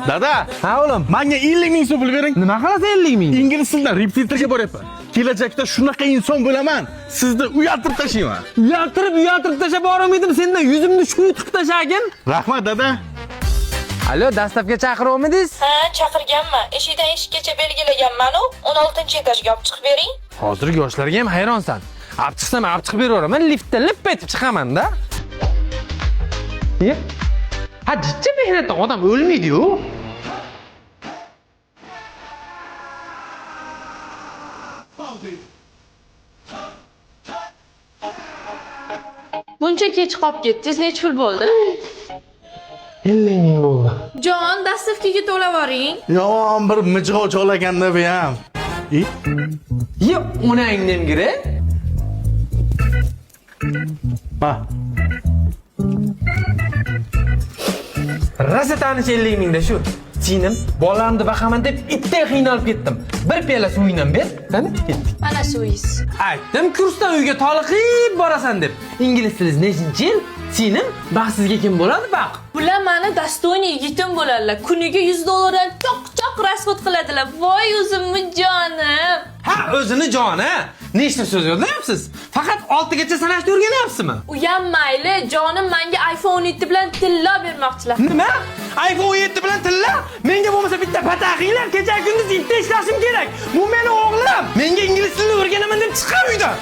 Dada, Ha o'g'lim. menga 50 ming so'm pul bering. Nima qilasan 50 ming? Ingliz tilidan repetitorga boryapman. Kelajakda shunaqa inson bo'laman. Sizni uyaltirib tashlayman. Uyaltirib tashlab borolmaydim sendan yuzimni shu tiqib tashlagan. Rahmat dada. Alo, dastavga chaqiryapmidingiz? Ha, chaqirganman. Eshikdan eshikkacha belgilaganman-u. 16-etajga olib chiqib bering. Hozirgi yoshlarga ham hayronsan. Olib chiqsam olib chiqib beraveraman, liftda lip etib chiqaman-da. Ha, jiddiy mehnatdan odam o'lmaydi-ku. Buncha kech qolib ketdingiz, necha pul bo'ldi? 50 ming bo'ldi. Jon, dastavkaga to'lavoring. Yomon bir mijg'ov cholaganda bu ham. Ye, onangdan gire. Ha. Rasa tanish 50 mingda shu. Sinim, bolalarni baqaman deb itday qiynalib ketdim. Bir piyola suvingdan ber, qani? Ketdik. Mana suvingiz. Aytdim, kursdan uyga toliqib borasan deb. Ingliz tili nechinchi yil? Sinim, baxtsizga kim bo'ladi baq? Bular mani dostoyniy yigitim bo'ladilar. Kuniga $100 dan choq rasxod qiladilar. Voy o'zimni jonim. Ha, o'zini joni. Nechta so'z yodlayapsiz? Faqat 6 gacha sanashni o'rganyapsizmi? U ham mayli, jonim menga iPhone 7 bilan tilla bermoqchilar. Nima? iPhone 7 bilan tilla? Menga bo'lmasa bitta pataqinglar, kecha kunduz itda ishlashim kerak. Bu meni o'g'lim. Menga ingliz tilini o'rganaman deb chiqar uydan.